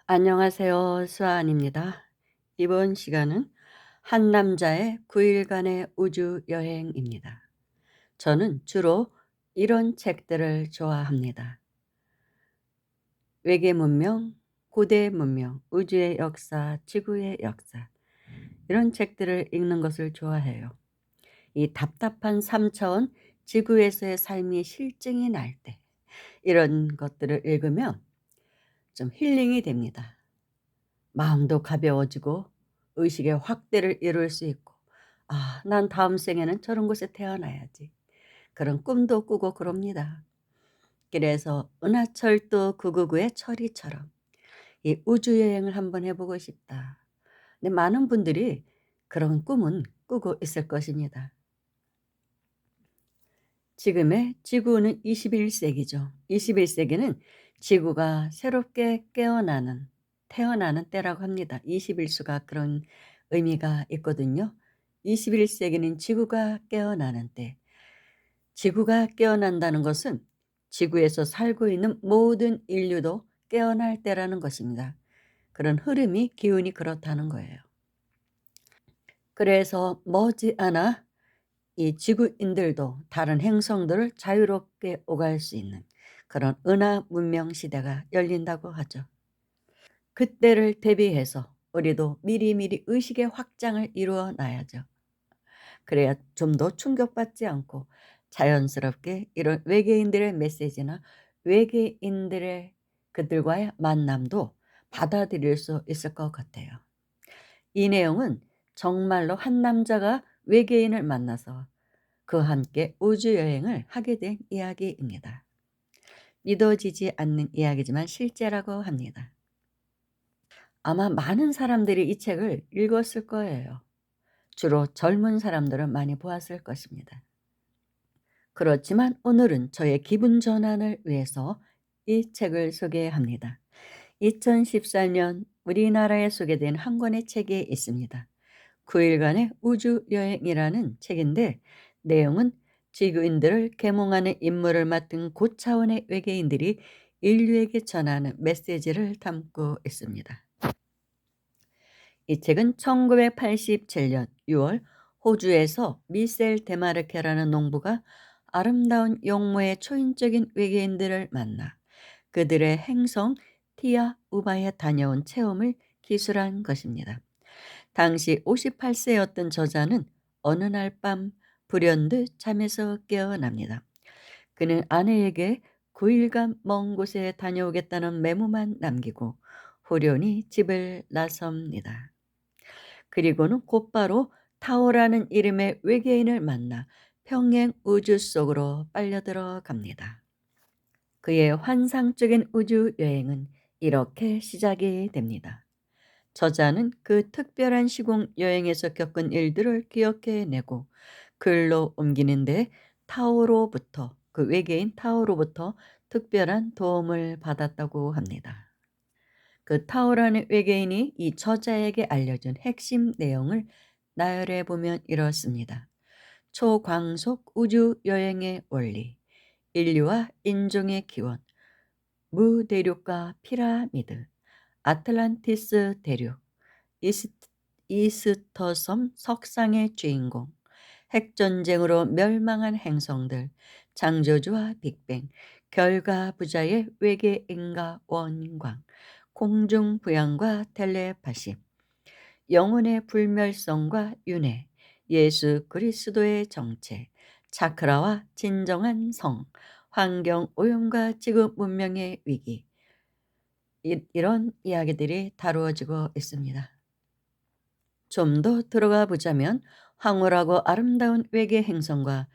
안녕하세요. 수아입니다. 이번 시간은 한 남자의 9일간의 우주 여행입니다. 저는 주로 이런 책들을 좋아합니다. 외계 문명, 고대 문명, 우주의 역사, 지구의 역사. 이런 책들을 읽는 것을 좋아해요. 이 답답한 3차원 지구에서의 삶이 실증이 날 때 이런 것들을 읽으면 좀 힐링이 됩니다. 마음도 가벼워지고 의식의 확대를 이룰 수 있고 '아 난 다음 생에는 저런 곳에 태어나야지.' 그런 꿈도 꾸고 그럽니다. 그래서 은하철도 999의 철이처럼 이 '우주 여행을 한번 해 보고 싶다.' 근데 많은 분들이 그런 꿈은 꾸고 있을 것입니다. 지금의 지구는 21 세기죠. 21 세기는 지구가 새롭게 깨어나는 태어나는 때라고 합니다. 21 수가 그런 의미가 있거든요. 21 세기는 지구가 깨어나는 때. 지구가 깨어난다는 것은 지구에서 살고 있는 모든 인류도 깨어날 때라는 것입니다. 그런 흐름이 기운이 그렇다는 거예요. 그래서 머지않아 이 지구인들도 다른 행성들을 자유롭게 오갈 수 있는 그런 은하 문명 시대가 열린다고 하죠. 그때를 대비해서 우리도 미리미리 의식의 확장을 이루어 놔야죠. 그래야 좀 더 충격받지 않고 자연스럽게 이런 외계인들의 메시지나 외계인들의 그들과의 만남도 받아들일 수 있을 것 같아요. 이 내용은 정말로 한 남자가 외계인을 만나서 그와 함께 우주 여행을 하게 된 이야기입니다. 믿어지지 않는 이야기지만 실제라고 합니다. 아마 많은 사람들이 이 책을 읽었을 거예요. 주로 젊은 사람들은 많이 보았을 것입니다. 그렇지만 오늘은 저의 기분 전환을 위해서 이 책을 소개합니다. 2014년 우리나라에 소개된 한 권의 책이 있습니다. 9일간의 우주 여행이라는 책인데 내용은 지구인들을 계몽하는 임무를 맡은 고차원의 외계인들이 인류에게 전하는 메시지를 담고 있습니다. 이 책은 1987년 6월 호주에서 미셀 데마르케라는 농부가 아름다운 용모의 초인적인 외계인들을 만나 그들의 행성 티아 우바에 다녀온 체험을 기술한 것입니다. 당시 58세였던 저자는 어느 날 밤 불현듯 잠에서 깨어납니다. 그는 아내에게 9일간 먼 곳에 다녀오겠다는 메모만 남기고 후련히 집을 나섭니다. 그리고는 곧바로 타오라는 이름의 외계인을 만나 평행 우주 속으로 빨려 들어갑니다. 그의 환상적인 우주 여행은 이렇게 시작이 됩니다. 저자는 그 특별한 시공 여행에서 겪은 일들을 기억해내고 글로 옮기는데 타오로부터 그 외계인 타오로부터 특별한 도움을 받았다고 합니다. 그 타오라는 외계인이 이 저자에게 알려준 핵심 내용을 나열해 보면 이렇습니다. 초광속 우주 여행의 원리, 인류와 인종의 기원, 무대륙과 피라미드, 아틀란티스 대륙, 이스터섬 석상의 주인공, 핵전쟁으로 멸망한 행성들, 창조주와 빅뱅, 결과부자의 외계인과 원광, 공중부양과 텔레파시, 영혼의 불멸성과 윤회, 예수 그리스도의 정체, 차크라와 진정한 성, 환경 오염과 지구 문명의 위기, 이런 이야기들이 다루어지고 있습니다. 좀 더 들어가 보자면 황홀하고 아름다운 외계 행성과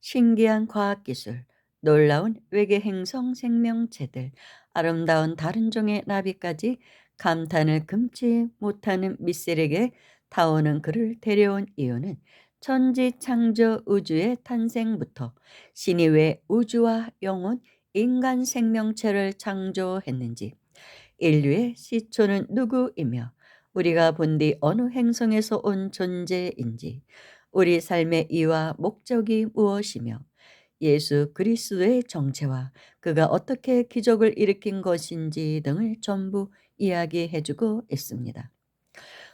신기한 과학기술, 놀라운 외계 행성 생명체들, 아름다운 다른 종의 나비까지 감탄을 금치 못하는 미셀에게 타오는 그를 데려온 이유는 천지 창조 우주의 탄생부터 신이 왜 우주와 영혼, 인간 생명체를 창조했는지, 인류의 시초는 누구이며 우리가 본 뒤 어느 행성에서 온 존재인지, 우리 삶의 이유와 목적이 무엇이며 예수 그리스도의 정체와 그가 어떻게 기적을 일으킨 것인지 등을 전부 이야기해 주고 있습니다.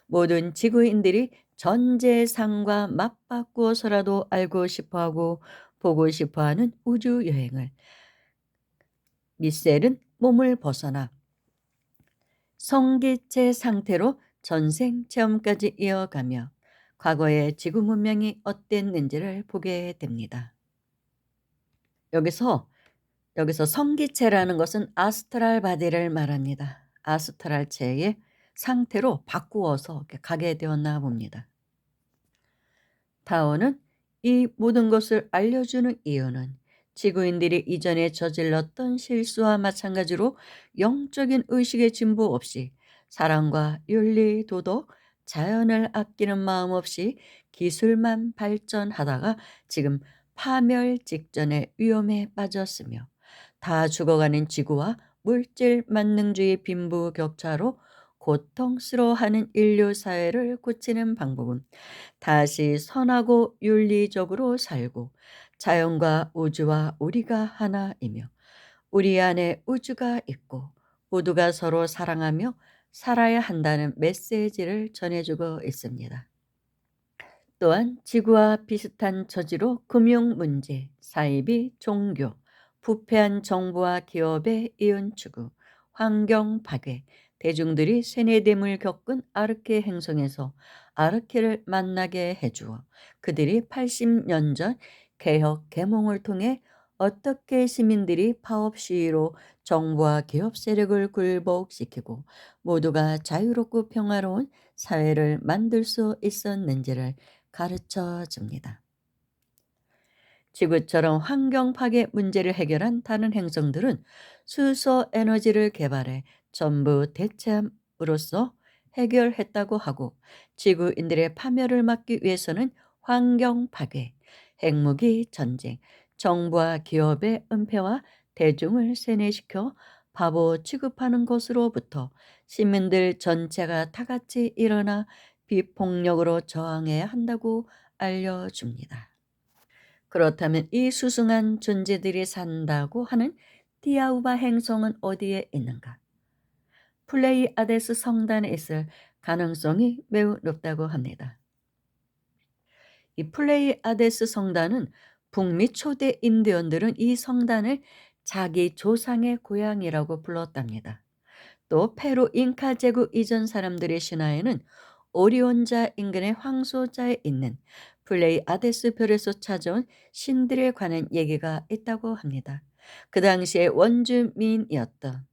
모든 지구인들이 전재산과 맞바꾸어서라도 알고 싶어하고 보고 싶어하는 우주 여행을 미셀은 몸을 벗어나 성기체 상태로 전생 체험까지 이어가며 과거의 지구 문명이 어땠는지를 보게 됩니다. 여기서 성기체라는 것은 아스트랄 바디를 말합니다. 아스트랄체의 상태로 바꾸어서 이렇게 가게 되었나 봅니다. 타오는 이 모든 것을 알려주는 이유는 지구인들이 이전에 저질렀던 실수와 마찬가지로 영적인 의식의 진보 없이 사랑과 윤리, 도덕, 자연을 아끼는 마음 없이 기술만 발전하다가 지금 파멸 직전의 위험에 빠졌으며 다 죽어가는 지구와 물질 만능주의 빈부격차로 고통스러워하는 인류 사회를 고치는 방법은 다시 선하고 윤리적으로 살고 자연과 우주와 우리가 하나이며 우리 안에 우주가 있고 모두가 서로 사랑하며 살아야 한다는 메시지를 전해주고 있습니다. 또한 지구와 비슷한 처지로 금융 문제, 사이비, 종교, 부패한 정부와 기업의 이윤 추구, 환경 파괴, 대중들이 세뇌됨을 겪은 아르케 행성에서 아르케를 만나게 해주어 그들이 80년 전 개혁 계몽을 통해 어떻게 시민들이 파업 시위로 정부와 기업 세력을 굴복시키고 모두가 자유롭고 평화로운 사회를 만들 수 있었는지를 가르쳐 줍니다. 지구처럼 환경 파괴 문제를 해결한 다른 행성들은 수소 에너지를 개발해 전부 대체함으로써 해결했다고 하고 지구인들의 파멸을 막기 위해서는 환경 파괴, 핵무기 전쟁, 정부와 기업의 은폐와 대중을 세뇌시켜 바보 취급하는 것으로부터 시민들 전체가 다 같이 일어나 비폭력으로 저항해야 한다고 알려줍니다. 그렇다면 이 수승한 존재들이 산다고 하는 디아우바 행성은 어디에 있는가? 플레이아데스 성단에 있을 가능성이 매우 높다고 합니다. 이 플레이아데스 성단은 북미 초대 인디언들은 이 성단을 자기 조상의 고향이라고 불렀답니다. 또 페루 잉카 제국 이전 사람들의 신화에는 오리온자 인근의 황소자에 있는 플레이아데스 별에서 찾아온 신들에 관한 얘기가 있다고 합니다. 그 당시에 원주민이었던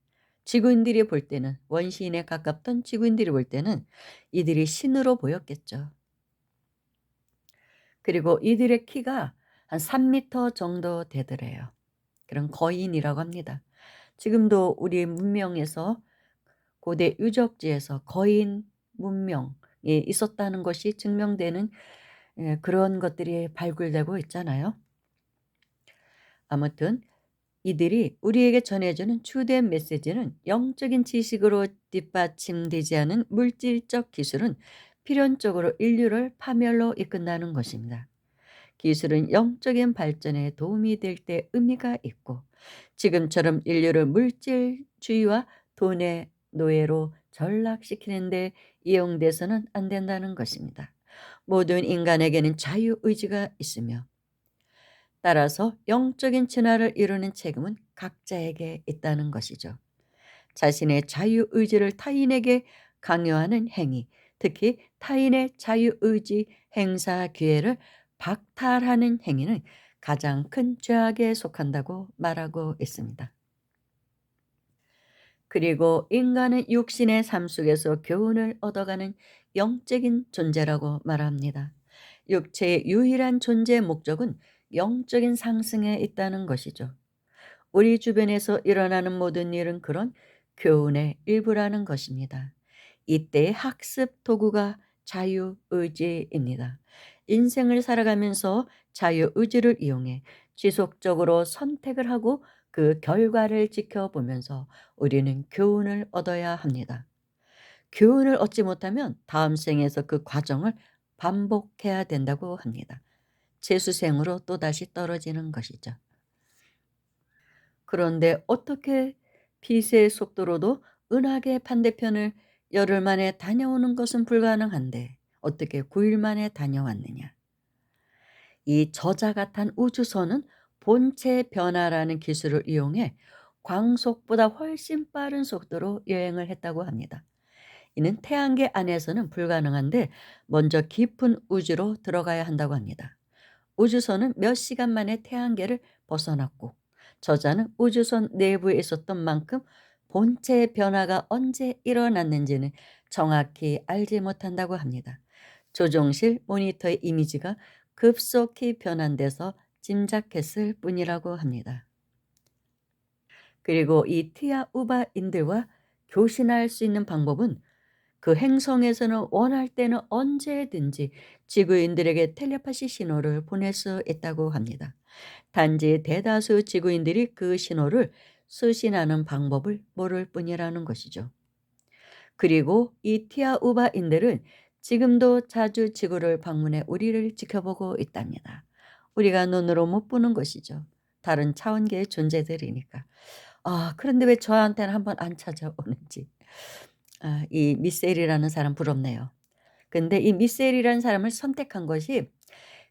지구인들이 볼 때는 원시인에 가깝던 지구인들이 볼 때는 이들이 신으로 보였겠죠. 그리고 이들의 키가 한 3미터 정도 되더래요. 그런 거인이라고 합니다. 지금도 우리 문명에서 고대 유적지에서 거인 문명이 있었다는 것이 증명되는 그런 것들이 발굴되고 있잖아요. 아무튼 이들이 우리에게 전해주는 주된 메시지는 영적인 지식으로 뒷받침되지 않은 물질적 기술은 필연적으로 인류를 파멸로 이끈다는 것입니다. 기술은 영적인 발전에 도움이 될 때 의미가 있고 지금처럼 인류를 물질주의와 돈의 노예로 전락시키는 데 이용돼서는 안 된다는 것입니다. 모든 인간에게는 자유의지가 있으며 따라서 영적인 진화를 이루는 책임은 각자에게 있다는 것이죠. 자신의 자유의지를 타인에게 강요하는 행위, 특히 타인의 자유의지 행사 기회를 박탈하는 행위는 가장 큰 죄악에 속한다고 말하고 있습니다. 그리고 인간은 육신의 삶 속에서 교훈을 얻어가는 영적인 존재라고 말합니다. 육체의 유일한 존재의 목적은 영적인 상승에 있다는 것이죠. 우리 주변에서 일어나는 모든 일은 그런 교훈의 일부라는 것입니다. 이때의 학습 도구가 자유의지입니다. 인생을 살아가면서 자유의지를 이용해 지속적으로 선택을 하고 그 결과를 지켜보면서 우리는 교훈을 얻어야 합니다. 교훈을 얻지 못하면 다음 생에서 그 과정을 반복해야 된다고 합니다. 재수생으로 또다시 떨어지는 것이죠. 그런데 어떻게 빛의 속도로도 은하계 반대편을 열흘 만에 다녀오는 것은 불가능한데 어떻게 9일 만에 다녀왔느냐? 이 저자가 탄 우주선은 본체 변화라는 기술을 이용해 광속보다 훨씬 빠른 속도로 여행을 했다고 합니다. 이는 태양계 안에서는 불가능한데 먼저 깊은 우주로 들어가야 한다고 합니다. 우주선은 몇 시간 만에 태양계를 벗어났고 저자는 우주선 내부에 있었던 만큼 본체의 변화가 언제 일어났는지는 정확히 알지 못한다고 합니다. 조종실 모니터의 이미지가 급속히 변환돼서 짐작했을 뿐이라고 합니다. 그리고 이 티아 우바인들과 교신할 수 있는 방법은 그 행성에서는 원할 때는 언제든지 지구인들에게 텔레파시 신호를 보낼 수 있다고 합니다. 단지 대다수 지구인들이 그 신호를 수신하는 방법을 모를 뿐이라는 것이죠. 그리고 이 티아우바인들은 지금도 자주 지구를 방문해 우리를 지켜보고 있답니다. 우리가 눈으로 못 보는 것이죠. 다른 차원계의 존재들이니까. 그런데 왜 저한테는 한번 안 찾아오는지. 이 미셀이라는 사람 부럽네요. 근데 이 미셀이라는 사람을 선택한 것이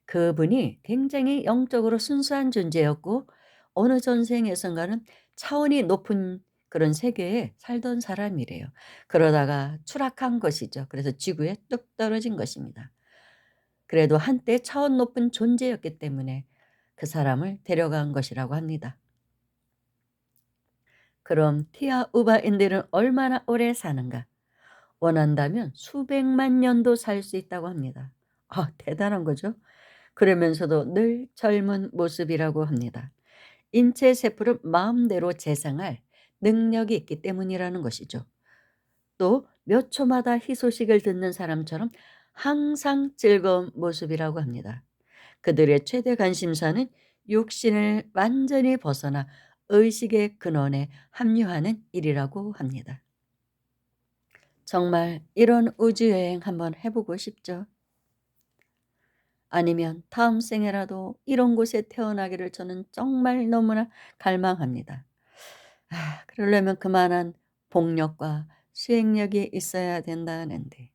그분이 굉장히 영적으로 순수한 존재였고 어느 전생에선가는 차원이 높은 그런 세계에 살던 사람이래요. 그러다가 추락한 것이죠. 그래서 지구에 뚝 떨어진 것입니다. 그래도 한때 차원 높은 존재였기 때문에 그 사람을 데려간 것이라고 합니다. 그럼 티아 우바인들은 얼마나 오래 사는가? 원한다면 수백만 년도 살 수 있다고 합니다. 대단한 거죠. 그러면서도 늘 젊은 모습이라고 합니다. 인체 세포를 마음대로 재생할 능력이 있기 때문이라는 것이죠. 또 몇 초마다 희소식을 듣는 사람처럼 항상 즐거운 모습이라고 합니다. 그들의 최대 관심사는 육신을 완전히 벗어나 의식의 근원에 합류하는 일이라고 합니다. 정말 이런 우주여행 한번 해보고 싶죠. 아니면 다음 생에라도 이런 곳에 태어나기를 저는 정말 너무나 갈망합니다. 그러려면 그만한 복력과 수행력이 있어야 된다는데.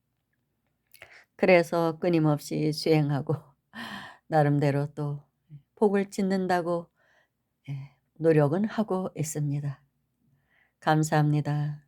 그래서 끊임없이 수행하고 나름대로 또 복을 짓는다고 노력은 하고 있습니다. 감사합니다.